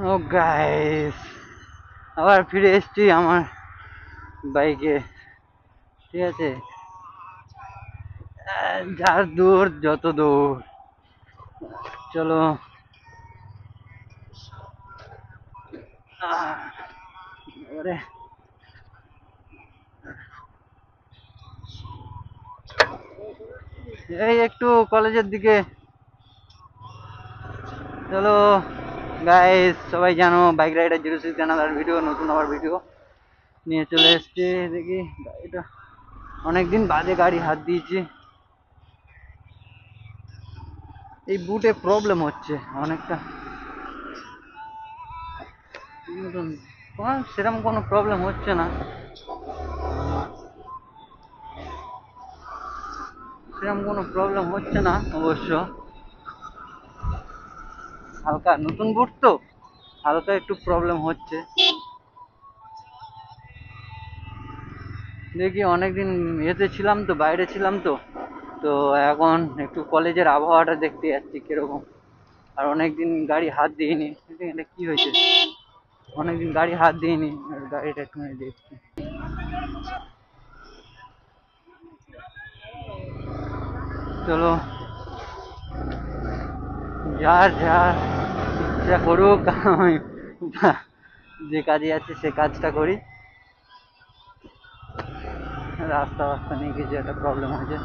ও guys, আবার ফিরে এসেছি আমার বাইকে। ঠিক আছে, যার দূর যত দূর, চলো। এবারে এই একটু কলেজের দিকে, চলো গাইস। সবাই জানো বাইক রাইডার 06 জানালার ভিডিও, নতুন আবার ভিডিও নিয়ে চলে এসছে। দেখি গাড়িটা, অনেকদিন বাদে গাড়ি হাত দিয়েছি। এই বুটে প্রবলেম হচ্ছে অনেকটা, সেরকম কোনো প্রবলেম হচ্ছে না, সেরকম কোনো প্রবলেম হচ্ছে না অবশ্য। হালকা নতুন বুট তো, হালকা একটু প্রবলেম হচ্ছে। দেখি অনেকদিন ইয়েতে ছিলাম তো, বাইরে ছিলাম তো, তো এখন একটু কলেজের আবহাওয়াটা দেখতে যাচ্ছি কিরকম। আর অনেকদিন গাড়ি হাত দিইনি। এটা কি হয়েছে, অনেকদিন গাড়ি হাত দিইনি, আর গাড়িটা একটু দেখছি। চলো, যার যার ইচ্ছা করুক, আমি যে কাজে আছে সে কাজটা করি। রাস্তা রাস্তা নিয়ে কিছু একটা প্রবলেম হয়েছে।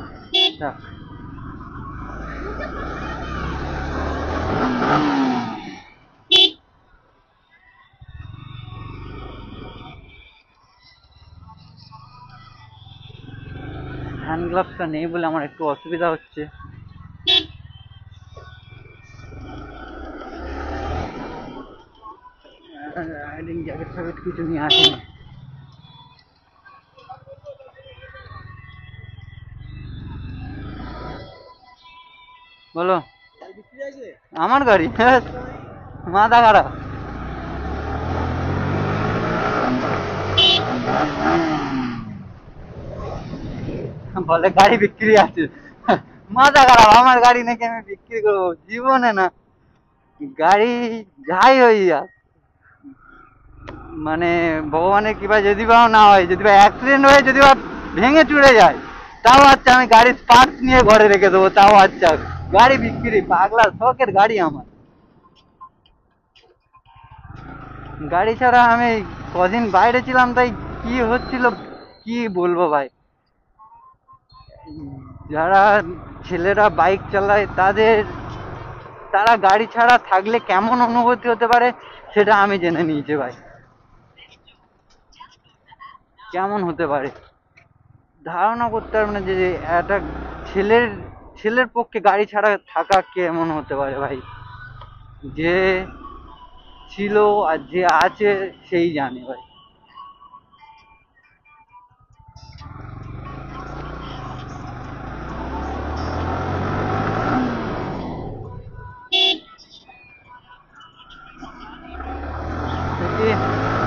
হ্যান্ড গ্লাভসটা নেই বলে আমার একটু অসুবিধা হচ্ছে। রাইডিং জ্যাকেট ফ্যাকেট কিছু নিয়ে আসিনি। বলো। আমার গাড়ি, হ্যাঁ, মাথা খারাপ। বলে গাড়ি বিক্রি আছে, মাথা খারাপ। আমার গাড়ি নাকি আমি বিক্রি করবো? জীবনে না। গাড়ি যাই হই যাক, মানে ভগবানের কৃপা যদি বা না হয়, যদি বা অ্যাক্সিডেন্ট হয়ে যদি বা ভেঙে চুড়ে যায়, তাও আচ্ছা, আমি গাড়ির পার্টস নিয়ে ঘরে রেখে দেবো, তাও আচ্ছা। গাড়ি বিক্রি, পাগলা শখের গাড়ি আমার। গাড়ি ছাড়া আমি কদিন বাইরে ছিলাম, তাই কি হচ্ছিল কি বলবো ভাই। যারা ছেলেরা বাইক চালায় তাদের, তারা গাড়ি ছাড়া থাকলে কেমন অনুভূতি হতে পারে সেটা আমি জেনে নিয়েছি ভাই। কেমন হতে পারে ধারণা করতে পারবে না, যে একটা ছেলের ছেলের পক্ষে গাড়ি ছাড়া থাকা কেমন হতে পারে ভাই। যে ছিল আর যে আছে সেই জানে ভাই। দেখি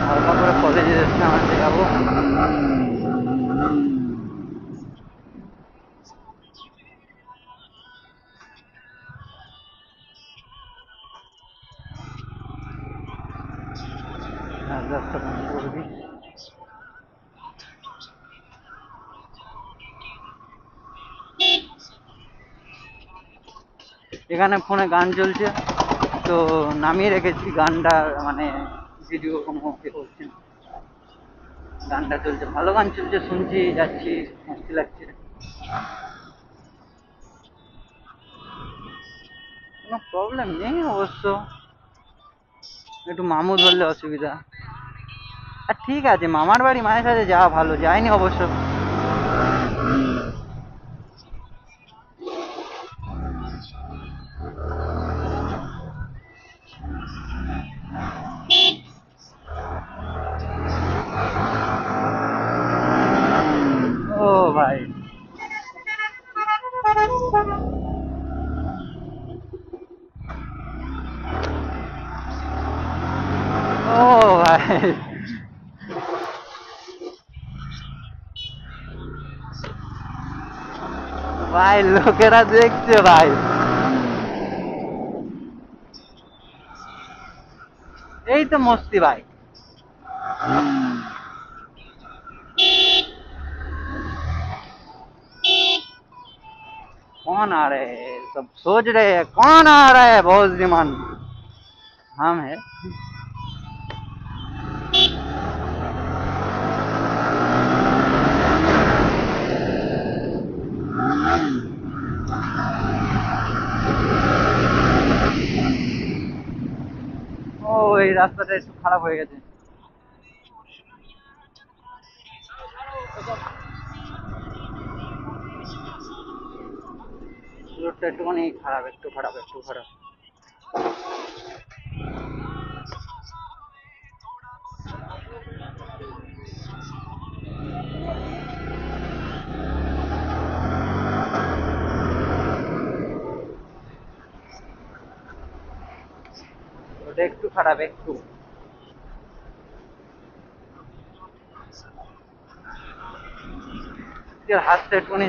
হালকা করে কলেজে যাচ্ছে, আমার যাবো। রাস্তা বন্ধ করে দিই। এখানে ফোনে গান চলছে, তো নামিয়ে রেখেছি গানটা, মানে ভিডিও কোনো করছি না। গানটা চলছে, ভালো গান চলছে, শুনছি যাচ্ছি, মস্তি লাগছে। কোনো প্রবলেম নেই অবশ্য, একটু মামু ধরলে অসুবিধা। আর ঠিক আছে, মামার বাড়ি মায়ের সাথে যাওয়া ভালো, যায়নি অবশ্য। ও ভাই, ও ভাই, ভাই লোকেরা দেখছে ভাই। এই তো মস্তি ভাই। कौन आ रहे हैं, सब सोच रहे हैं कौन आ रहा है, बहुत डिमांड हम है। ও এই রাস্তাটা একটু খারাপ হয়ে গেছে, রোডটা একটুখানি খারাপ, একটু খারাপ, একটু খারাপ। ওটা একটু খারাপ, একটু। হাতটা একটুখানি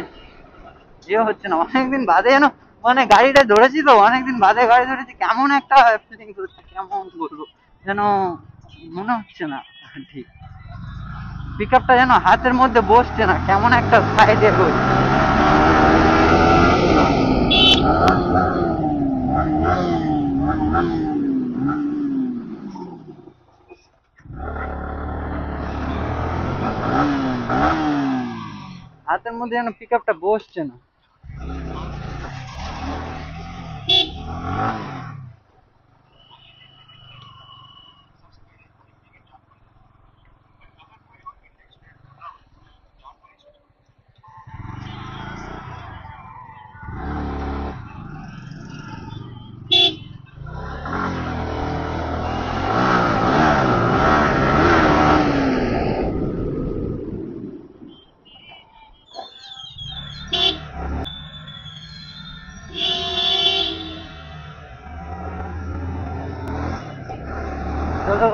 ইয়ে হচ্ছে না, অনেকদিন বাদে যেন মানে গাড়িটা ধরেছি তো, অনেকদিন বাদে গাড়ি ধরেছি, কেমন একটা ফিলিংস হচ্ছে, কেমন বলবো, যেন মনে হচ্ছে না ঠিক, পিক আপটা যেন হাতের মধ্যে বসছে না, কেমন একটা সাইডে হচ্ছে। হাতের মধ্যে যেন পিক আপটা বসছে না। চলো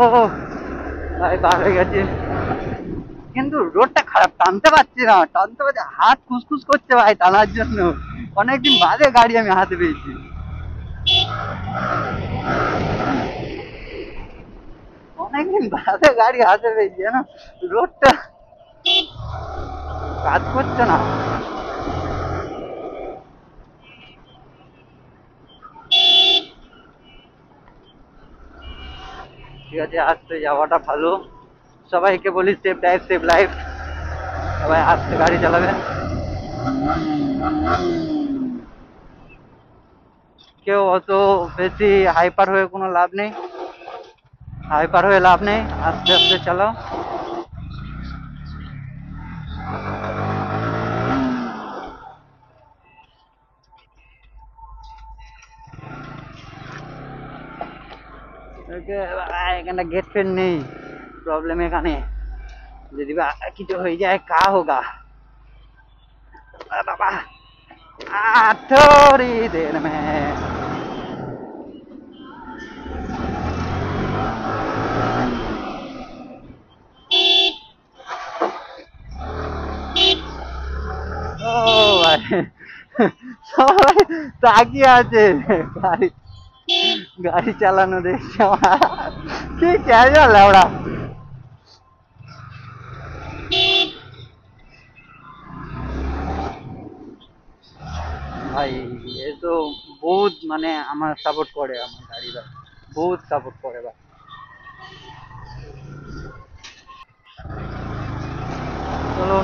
ভাই, পার হয়ে গেছে, কিন্তু রোডটা খারাপ, টানতে পারছি না, টানতে পারছি, হাত খুসখুস করছে ভাই টানার জন্য, অনেকদিন বাদে গাড়ি আমি হাতে পেয়েছি, অনেকদিন বাদে গাড়ি হাতে পেয়েছি জানো, রোডটা কাজ করছে না। ঠিক আছে, আস্তে যাওয়াটা ভালো, সবাইকে বলি সেফ ড্রাইভ সেফ লাইফ, সবাই আস্তে গাড়ি চালাবে, কেউ অত বেশি হাইপার হয়ে কোনো লাভ নেই, হাইপার হয়ে লাভ নেই, আস্তে আস্তে চালাও। এখানে গেট ফেট নেই, প্রবলেম এখানে, যদি কিছু হয়ে যায় কা হোগা বাবা, थोड़ी देर में। ও ভাই, সবাই তাকিয়ে আছে গাড়ি, গাড়ি চালানো দেখছে, কি ক্যাজুয়াল লেওড়া ভাই, এ তো বহুত মানে আমার সাপোর্ট করে, আমার গাড়িটা বহুত সাপোর্ট করে ভাই। চলো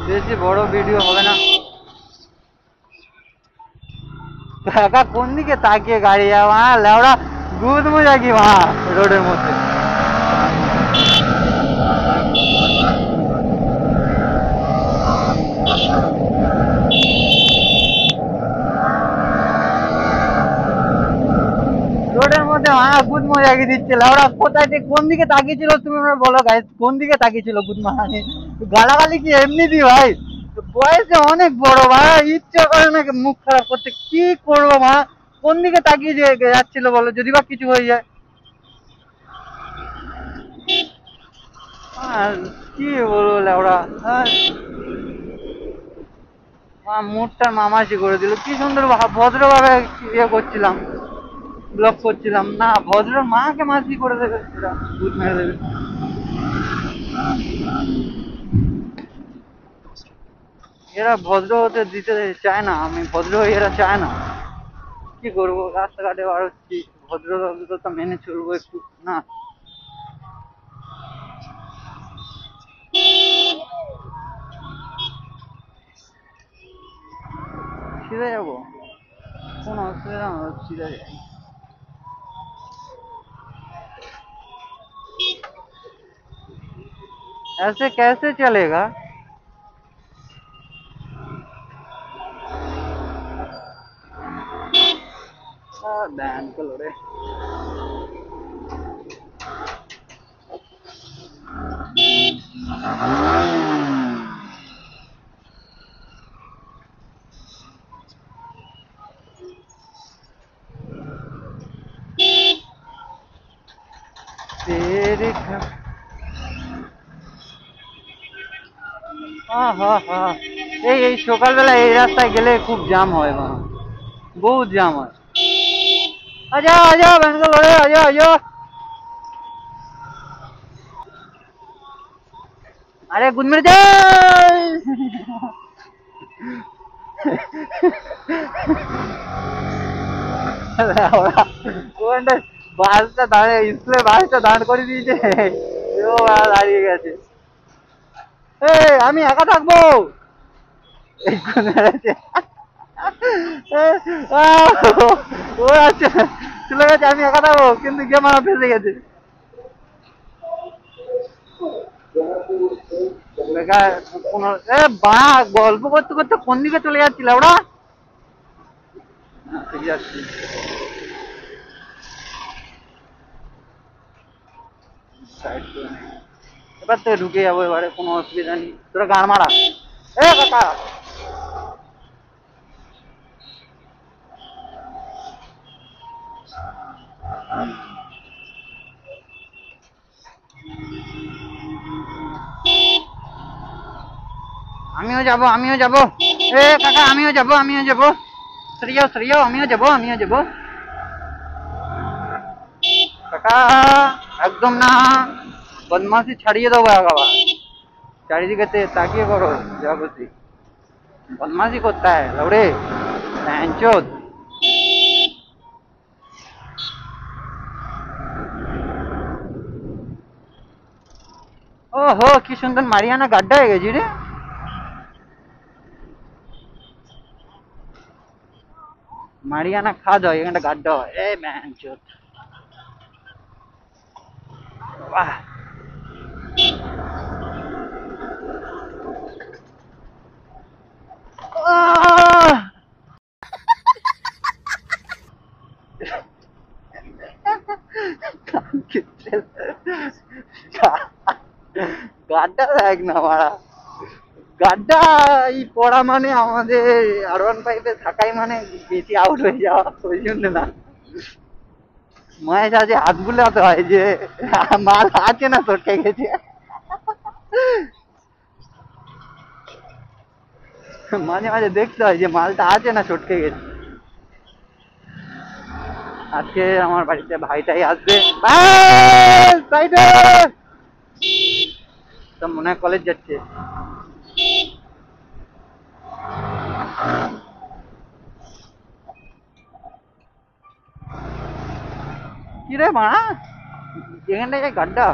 বেশি বড় ভিডিও হবে না, কাকা কোন দিকে তাকিয়ে গাড়ি যাওয়া, লেওড়া গুদ মজা কি মা রোডের মধ্যে। রোডের মধ্যে গুদ মজা জাগিয়ে দিচ্ছিল ওরা কোথায় কোন দিকে তাকিয়েছিল তুমি আমরা বলো গাইস কোন দিকে তাকিয়েছিল গুড মানে গালাগালি কি এমনি দি ভাই বয়সে অনেক বড় ভাই ইচ্ছা করে না মুখ খারাপ করতে কি করবো মা কোন দিকে তাকিয়ে যাচ্ছিল বলো যদি বা কিছু হয়ে যায় আর কি বলবো ওরা মুডটা মামাসি করে দিল কি সুন্দর ভদ্রভাবে ইয়ে করছিলাম ব্লক করছিলাম না ভদ্র মাকে মাসি করে দেবে ভূত মেরে দেবে এরা ভদ্র হতে দিতে চায় না আমি ভদ্র হয়ে এরা চায় না কি করবো রাস্তাঘাটে বার হচ্ছি ভদ্রতা মেনে চলবো একটু না সিধে যাবো কোনো অসুবিধা না সিধে যাই ऐसे कैसे चलेगा बैंड को लो रे तेरे এই সকালবেলা এই রাস্তায় গেলে খুব জ্যাম হয় বহুত জ্যাম হয় আজা আজা ব্যাঙ্গালোরে আজা আজা আরে গুড মর্নিং বাসটা দাঁড়িয়ে স্কুলে বাসটা দাঁড় করে দিয়েছে ও দাঁড়িয়ে গেছে আমি একা থাকবো ও আচ্ছা চলে গেছে আমি একা থাকবো কিন্তু গিয়ে মারা ফেসে গেছে গল্প করতে করতে কোন দিকে চলে যাচ্ছিল ওরা যাচ্ছি এবার তো ঢুকে যাবো এবারে কোনো অসুবিধা নেই তোরা গান মারা কাকা আমিও যাবো কাকা আমিও যাবো সরে যাও আমিও যাবো কাকা একদম না বদমাশি ছাড়িয়ে দেবো একেবারে চারিদিকে তাকিয়ে করো জগতি বদমাশি করতে হয় লৌড়ে চোদ ওহো কি সুন্দর মারিয়ানা গাড্ডা হয়ে গেছি রে মারিয়ানা খাদ হয় এখানটা গাড্ডা হয় এই ম্যান চোদ বাহ গাড্ডা দেখ না মারা গাড্ডা এই পড়া মানে আমাদের R15 থাকাই মানে বেশি আউট হয়ে যাওয়া ওই জন্য না মায়ের সাথে হাত বুলাতে হয় যে মাল আছে না চটকে গেছে মাঝে মাঝে দেখতে হয় যে মালটা আছে না চটকে গেছে আজকে আমার বাড়িতে ভাইটাই আসবে তো মনে হয় কলেজ যাচ্ছে কি রে মা এখানটায় গাড্ডা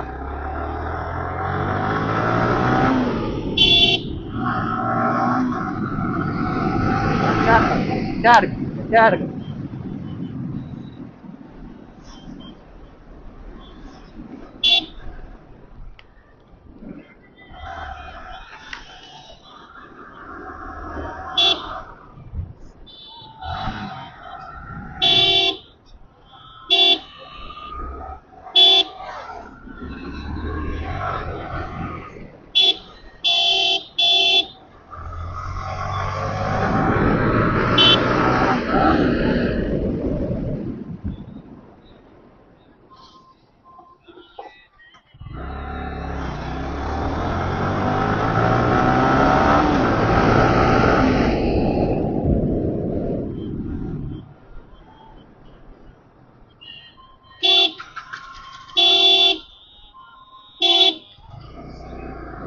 চার চার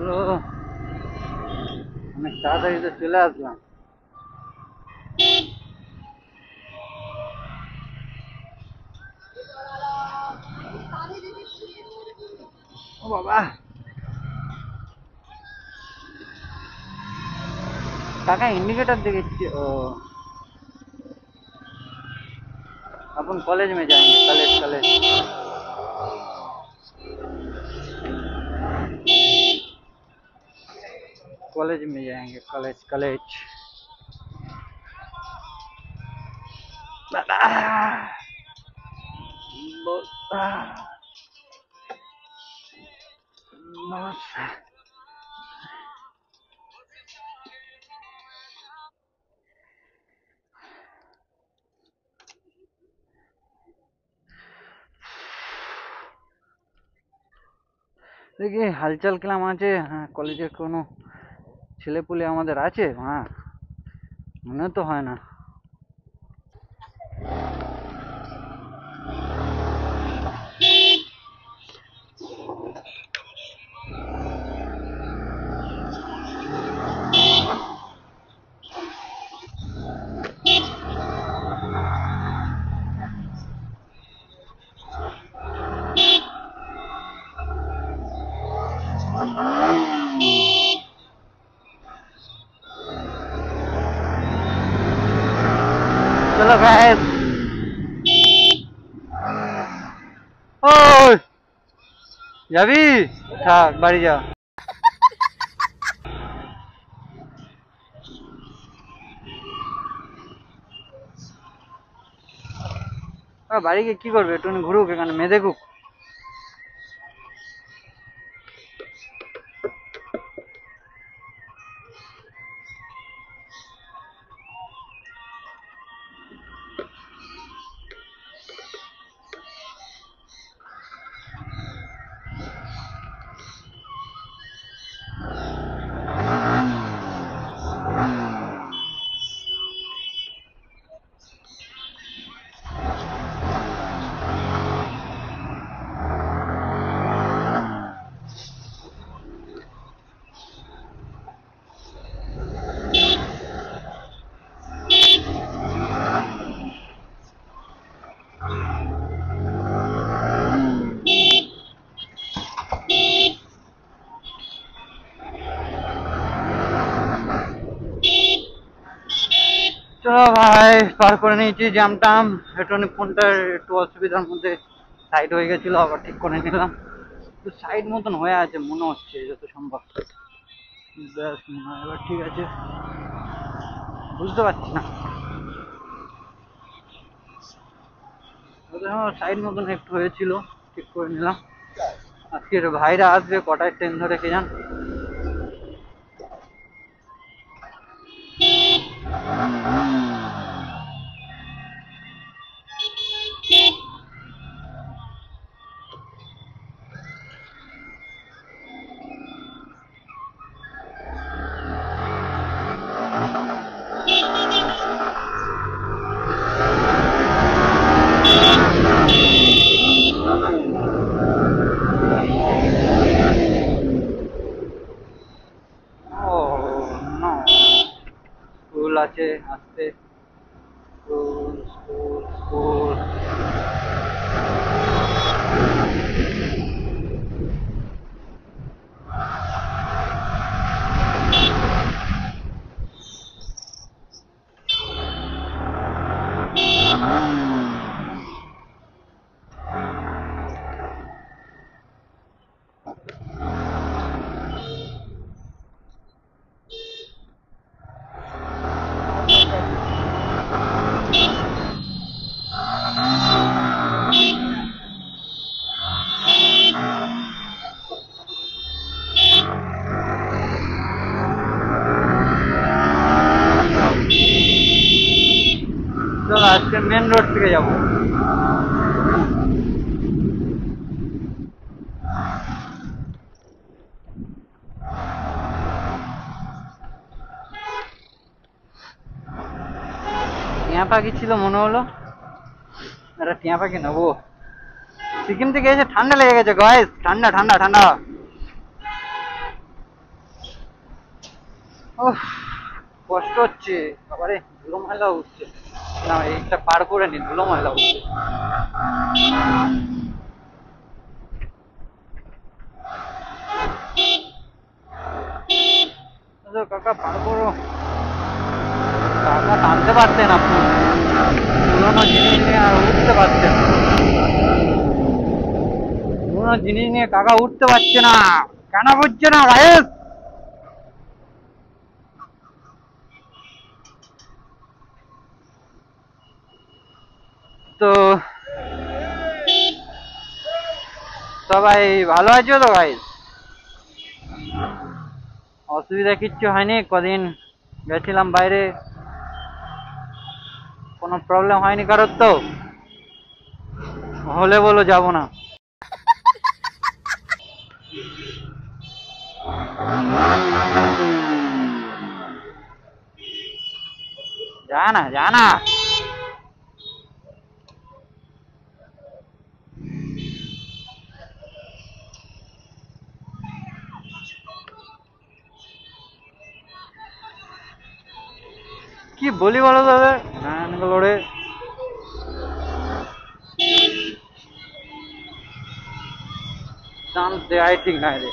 হলো অনেক তাড়াতাড়ি তো চলে আসলাম। ও বাবা, काका इंडिकेटर देखिए। अपन कॉलेज में जाएंगे, कॉलेज कॉलेज कॉलेज में जाएंगे, कॉलेज कॉलेज। দেখি হালচাল কেমন আছে। হ্যাঁ, কলেজের কোনো ছেলেপুলে আমাদের আছে? হ্যাঁ, মনে তো হয় না। চলো গাইস। ওই যাবি? থাক, বাড়ি যা। বাড়ি গিয়ে কি করবে? একটু ঘুরুক, এখানে মেয়ে দেখুক। চলো ভাই, পার করে নিয়েছি জ্যাম টাম। একটু ফোনটার একটু অসুবিধার মধ্যে সাইড হয়ে গেছিল, আবার ঠিক করে নিলাম। একটু সাইড মতন হয়ে আছে মনে হচ্ছে, যত সম্ভব। ব্যাস, এবার ঠিক আছে, বুঝতে পারছি না। সাইড মতন একটু হয়েছিল, ঠিক করে নিলাম। আজকের ভাইরা আসবে কটায় ট্রেন ধরে কে জান। ও নো, স্কুল আছে আসতে। School school school. চলো আজকে মেন রোড থেকে যাবো। টিয়া পাখি ছিল মনে হলো, একটা টিয়া পাখি নেবো। সিকিম থেকে এসে ঠান্ডা লেগে গেছে গাইস, ঠান্ডা ঠান্ডা ঠান্ডা। উফ, কষ্ট হচ্ছে। আবারে ধুলো ময়লা উঠছে। না, এইটা পার করে নি, ধুলো ময়লা উঠছে। কাকা পার করো। কাকা টানতে পারতেন আপনি, পুরোনো জিনিস নিয়ে আর উঠতে পারছেন না। পুরোনো জিনিস নিয়ে কাকা উঠতে পারছে না। কেন বুঝছে না ভাই? তো সবাই ভালো আছো তো ভাই? অসুবিধা কিচ্ছু হয়নি? কদিন গেছিলাম বাইরে, কোনো প্রবলেম হয়নি কারোর তো? হলে বলো, যাবো না। যা না, যা না। কি বলি বলো তবে? ব্যাঙ্গালোরে চান্স দেয় ঠিক নাই রে।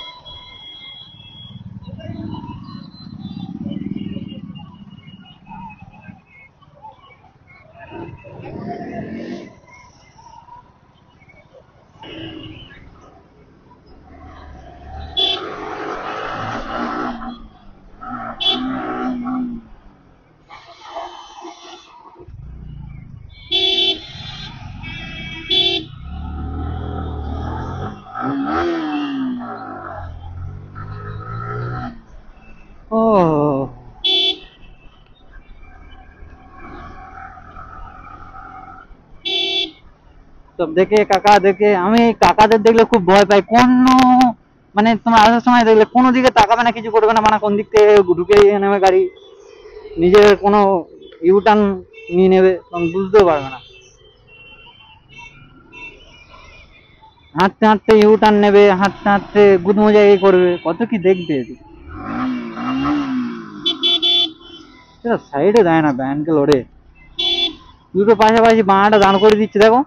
ও, সব দেখে কাকা দেখে, আমি কাকাদের দেখলে খুব ভয় পাই। মানে তোমার আসার সময় দেখলে কোনো দিকে তাকাবে না, কিছু করবে না, মানে কোন দিক থেকে ঢুকে নেবে গাড়ি, নিজের কোনো ইউটার্ন নিয়ে নেবে, তখন বুঝতেও পারবে না। হাঁটতে হাঁটতে ইউটার্ন নেবে, হাঁটতে হাঁটতে গুদমো জায়গায় করবে, কত কি দেখবে। সেটা সাইডে দেয় না, ব্যানকে লড়ে দুটো পাশাপাশি বাঁটা দাঁড় করে দিচ্ছে, দেখো।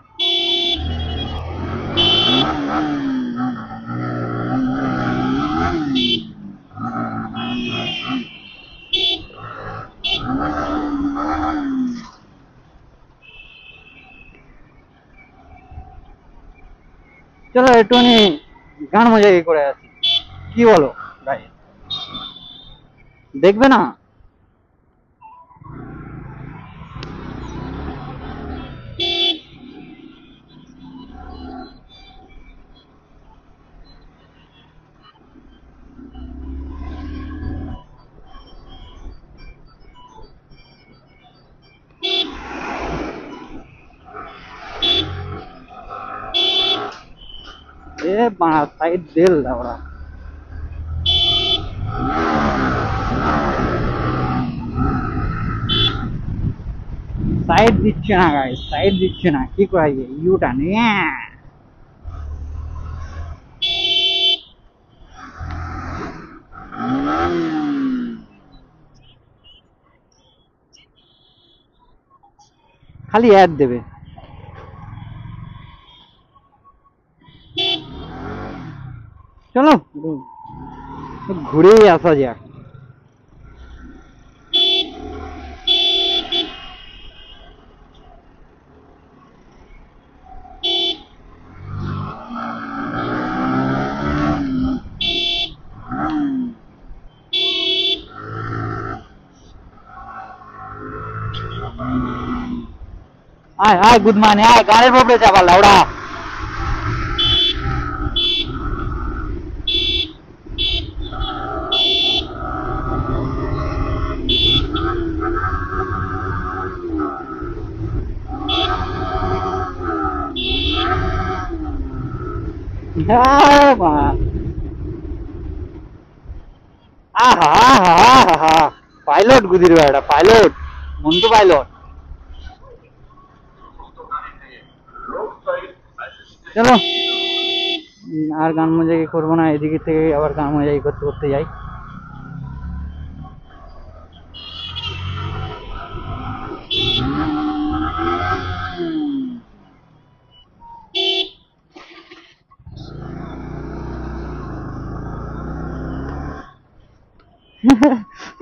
চলো একটুখানি গান মজাই করে আসি, কি বলো ভাই? দেখবে না? এ বাঁ সাইড দেল ওরা, সাইড দিচ্ছে না গাই, সাইড দিচ্ছে না, কি করা যায়? ইউটার্ন খালি অ্যাড দেবে। চলো ঘুরেই আসা যাক। আয় আয় গুড মর্নিং, আয় গাড়ির উপরে চাপা লাউড়া। আহা আহা আহা, পাইলট গুদির বেড়া, পাইলট মন্টু পাইলট। চলো আর গান মজাই করবো না, এদিকে থেকে আবার গান মজাই করতে করতে যাই।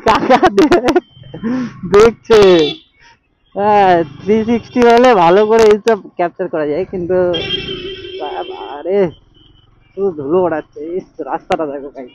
কাকা দেখছে। হ্যাঁ, 360 হলে ভালো করে এইসব ক্যাপচার করা যায়, কিন্তু আরে শুধু ধুলো ওড়াচ্ছে। ইস, রাস্তাটা দেখো ভাই।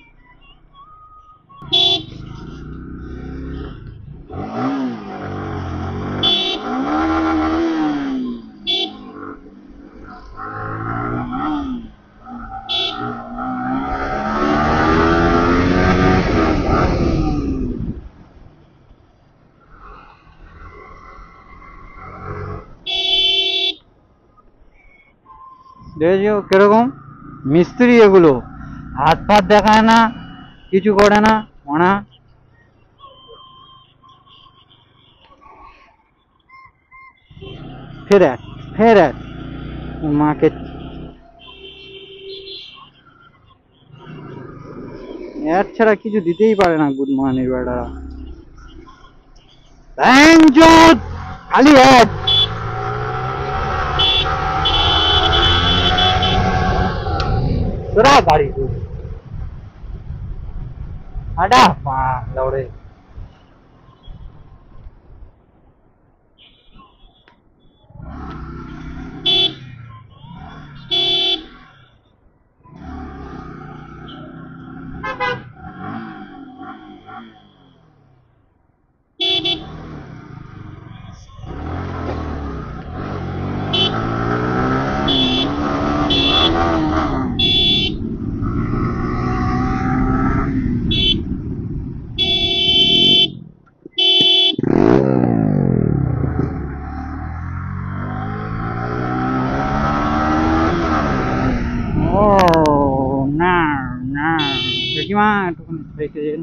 দেখেছো কিরকম মিস্ত্রি এগুলো, হাত ফাত দেখায় না, কিছু করে না মানা। ফের এক, ফের এক, মাকে অ্যাড ছাড়া কিছু দিতেই পারে না গুড মর্নিং বেটারা। খালি অ্যাড। তোরা গাড়ি আডা পা দৌড়ে। ও না না, কাকিমা একটুখানি রেখে দিন।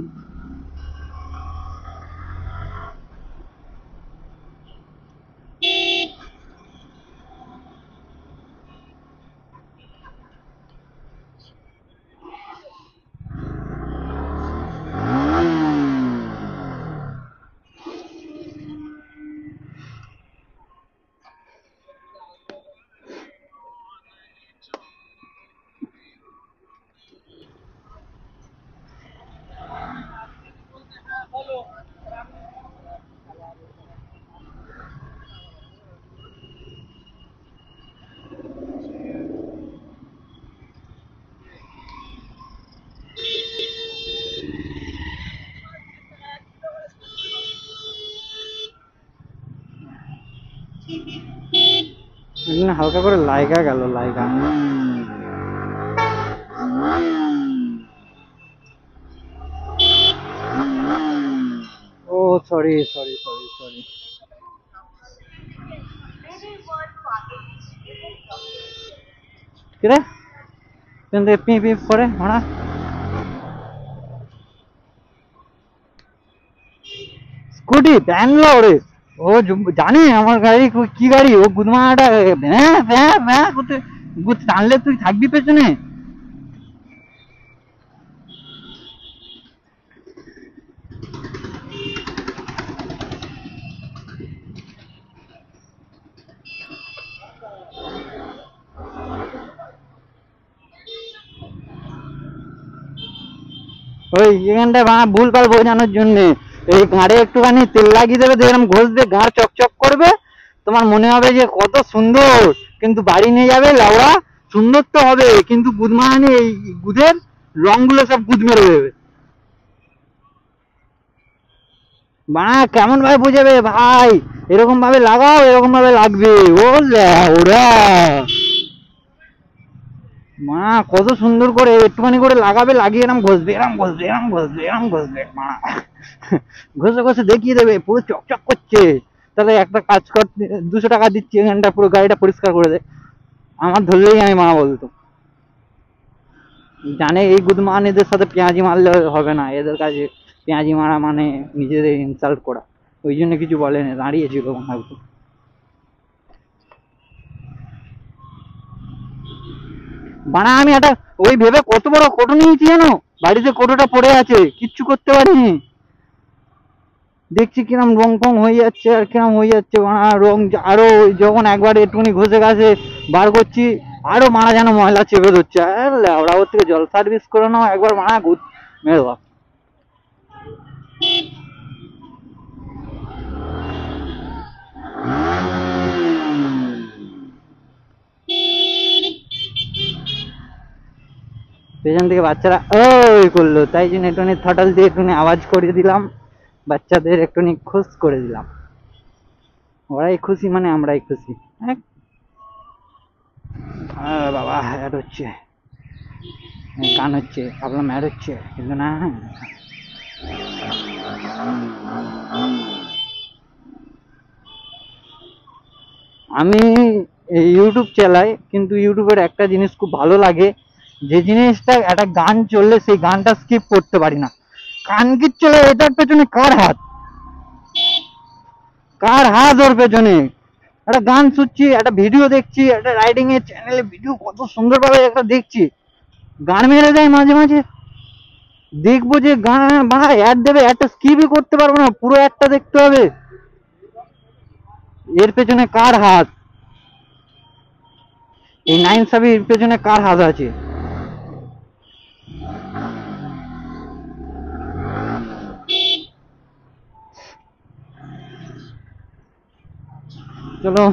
হালকা করে লাইগা গেল, লাইগা। ও সরি সরি সরি সরি। কিরে কিন্তু পি পি করে ওরা স্কুটি ব্যাঙ্গালোরে। ও জানে আমার গাড়ি কি গাড়ি, ও গুদমাটা ভ্যাঁ ভ্যাঁ ভ্যাঁ করতে টানলে তুই থাকবি পেছনে। ওই এখানটা ভুল ভাল বোঝানোর জন্য এই ঘাড়ে একটুখানি তেল লাগিয়ে দেবে, এরকম ঘষবে, ঘাড় চকচক করবে, তোমার মনে হবে যে কত সুন্দর। কিন্তু বাড়ি নিয়ে যাবে লাউড়া, সুন্দর তো হবে কিন্তু গুদমানি এই গুদের রংগুলো সব গুদ মেরে দেবে। মা কেমন ভাবে বুঝাবে ভাই, এরকম ভাবে লাগাও, এরকম ভাবে লাগবে। ও ওরা মা কত সুন্দর করে একটুখানি করে লাগাবে, লাগিয়ে এরম ঘষবে, এরম ঘষবে, এরম ঘষবে, এরম ঘষবে, মা ঘষে ঘষে দেখিয়ে দেবে পুরো চকচক করছে। তাহলে একটা কাজ কর, 200 টাকা দিচ্ছি, এখানটা পুরো গাড়িটা পরিষ্কার করে দে। আমার ধরলেই আমি মা বলতো। জানে এই গুদমান এদের সাথে পেঁয়াজি মারলে হবে না, এদের কাছে পেঁয়াজি মারা মানে নিজেদের ইনসাল্ট করা। ওই জন্য কিছু বলেনি, দাঁড়িয়েছিল ভাবতো। বানা আমি একটা ওই ভেবে কত বড় কোটো নিয়েছি জানো, বাড়িতে কোটোটা পড়ে আছে, কিচ্ছু করতে পারিনি। দেখছি কিরম রং ফং হয়ে যাচ্ছে, আর কিরম হয়ে যাচ্ছে বানা রং। আরো যখন একবার একটুখানি ঘষে ঘাসে বার করছি, আরো মারা যেন ময়লা চেপে ধরছে। ওরা ওর থেকে জল সার্ভিস করে নাও একবার, মারা মেরে দাও। পেছন থেকে বাচ্চারা ওই করলো, তাই জন্য একটুখানি থটাল দিয়ে একটুখানি আওয়াজ করে দিলাম, বাচ্চাদের একটুখানি খুশ করে দিলাম। ওরাই খুশি মানে আমরাই খুশি। বাবা অ্যাড হচ্ছে, গান হচ্ছে, ভাবলাম অ্যাড হচ্ছে, কিন্তু না। আমি ইউটিউব চালাই, কিন্তু ইউটিউবের একটা জিনিস খুব ভালো লাগে, যে জিনিসটা একটা গান চললে সেই গানটা স্কিপ করতে পারি না। গান কি চলে, এটার পেছনে কার হাত, কার হাত ওর পেছনে। একটা গান শুনছি, একটা ভিডিও দেখছি, একটা রাইডিং এর চ্যানেলে ভিডিও কত সুন্দরভাবে একটা দেখছি, গান মেরে দেয় মাঝে মাঝে। দেখবো যে গান বাংলা অ্যাড দেবে, একটা স্কিপই করতে পারবো না, পুরো একটা দেখতে হবে। এর পেছনে কার হাত, এই নাইন সাবির পেছনে কার হাত আছে? চলো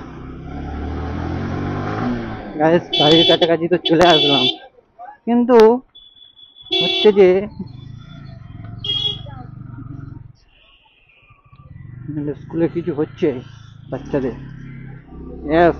গাইস, বাড়ির কাছাকাছি তো চলে আসলাম, কিন্তু হচ্ছে যে স্কুলে কিছু হচ্ছে বাচ্চাদের। ইয়েস,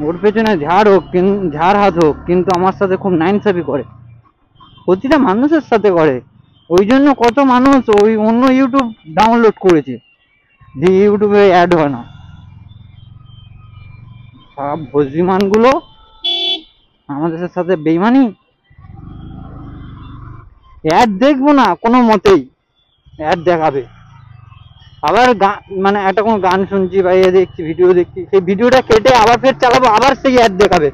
ওর পেছনে ঝাড় হোক, ঝাড় হাত হোক, কিন্তু আমার সাথে খুব নাইনসাফি করে, প্রতিটা মানুষের সাথে করে। ওই জন্য কত মানুষ ওই অন্য ইউটিউব ডাউনলোড করেছে, যে ইউটিউবে অ্যাড হয় না। সব বুদ্ধিমান গুলো আমাদের সাথে বেইমানি। অ্যাড দেখবো না কোনো মতেই, অ্যাড দেখাবে। আবার মানে একটা কোনো গান শুনছি বা ইয়ে দেখছি, ভিডিও দেখছি, সেই ভিডিওটা কেটে আবার ফের চালাবো, আবার সেই অ্যাড দেখাবে।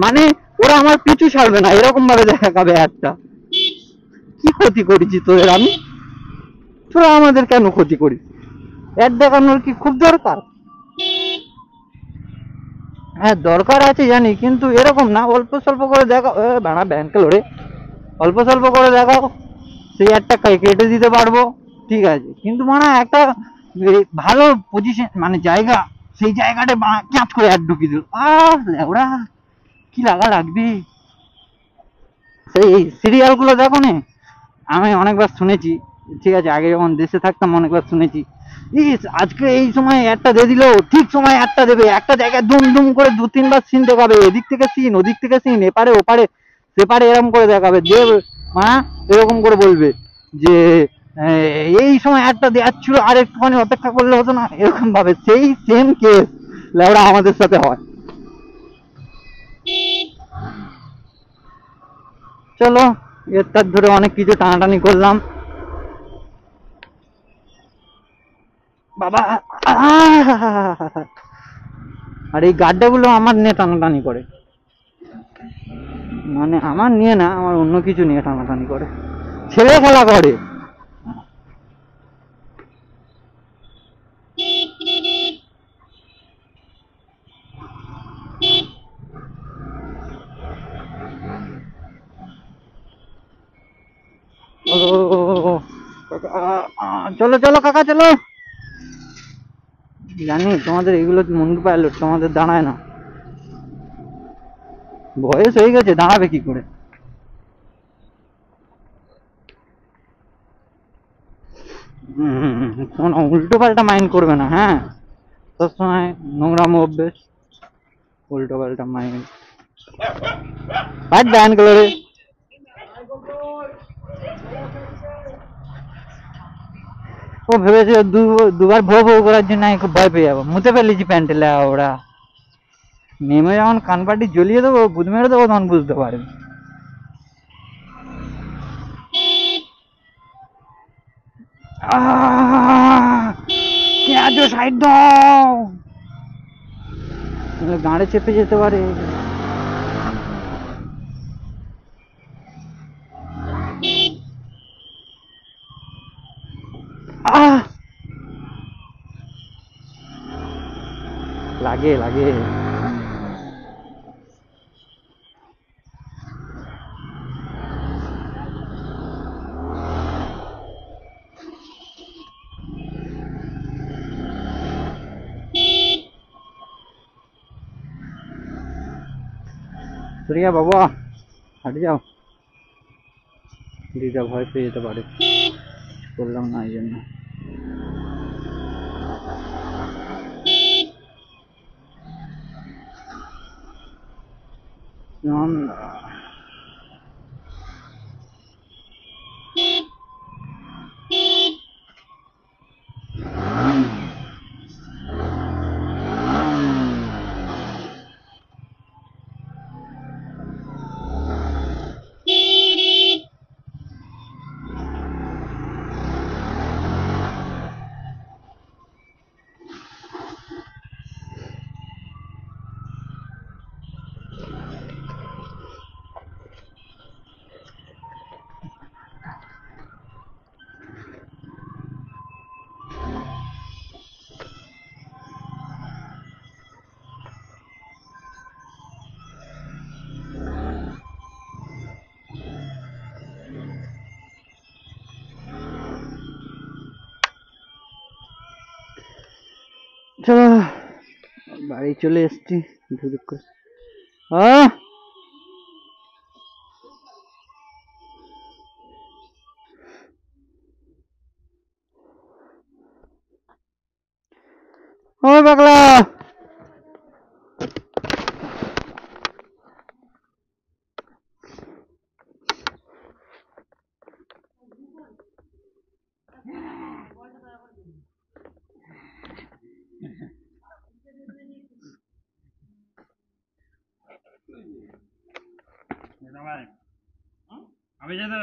মানে ওরা আমার পিছু ছাড়বে না, এরকম ভাবে দেখাবে অ্যাডটা। কি ক্ষতি করেছি তোদের আমি? তোরা আমাদের কেন ক্ষতি করিস? অ্যাড দেখানোর কি খুব দরকার? হ্যাঁ দরকার আছে জানি, কিন্তু এরকম না, অল্প স্বল্প করে দেখাও। বাড়া ব্যাংকে লড়ে অল্প স্বল্প করে দেখাও, সেই অ্যাডটা কেটে দিতে পারবো, ঠিক আছে, কিন্তু মানে একটা ভালো পজিশন মানে জায়গা, সেই জায়গাটা ক্যাচ করে অ্যাড ঢুকিয়ে দিল। ওরা কি লাগা লাগবে। সেই সিরিয়াল গুলো দেখো না, আমি অনেকবার শুনেছি, ঠিক আছে, আগে যখন দেশে থাকতাম অনেকবার শুনেছি, ইস আজকে এই সময় একটা দিয়ে দিল, ঠিক সময় একটা দেবে, একটা জায়গায় দুম দুম করে দু তিনবার সিন দেখাবে, এদিক থেকে সিন, ওদিক থেকে সিন, এপারে ওপারে সেপারে, এরকম করে দেখাবে, দেব মা এরকম করে বলবে যে এই সময় একটা দেওয়ার ছিল, আর একটুখানি অপেক্ষা করলে হতো না, এরকম ভাবে সেই সেম কেস লেওড়া আমাদের সাথে হয়। চলো, এর তার ধরে অনেক কিছু টানাটানি করলাম বাবা। আর এই গাড্ডাগুলো আমার নিয়ে টানাটানি করে, মানে আমার নিয়ে না, আমার অন্য কিছু নিয়ে টানাটানি করে, ছেলে খেলা করে। চলো চলো কাকা চলো। জানি তোমাদের এগুলো মুন্ডু পাইলট, তোমাদের দাঁড়ায় না, বয়স হয়ে গেছে, দাঁড়াবে কি করে। কোনো উল্টো পাল্টা মাইন্ড করবে না, হ্যাঁ, সবসময় নোংরামো অভ্যেস, উল্টো পাল্টা মাইন্ড ব্যান করে। ও ভেবেছিল দুবার ভো ভো করার জন্য আমি খুব ভয় পেয়ে যাবো, মুতে ফেলেছি প্যান্টে ওরা, নেমে যখন কানপাটি জ্বলিয়ে দেবো, বুধ মেরে দেবো, তখন বুঝতে পারবে। কে আছো সাইড দাও, গাড়ি চেপে যেতে পারে। লাগে লাগে। সরিয়া বাবা, হাঁটে যাও। দিদা ভয় পেয়ে যেতে পারে, করলাম না এই জন্য। চলো বাড়ি চলে এসছি। ও পাগলা, আমি যেতে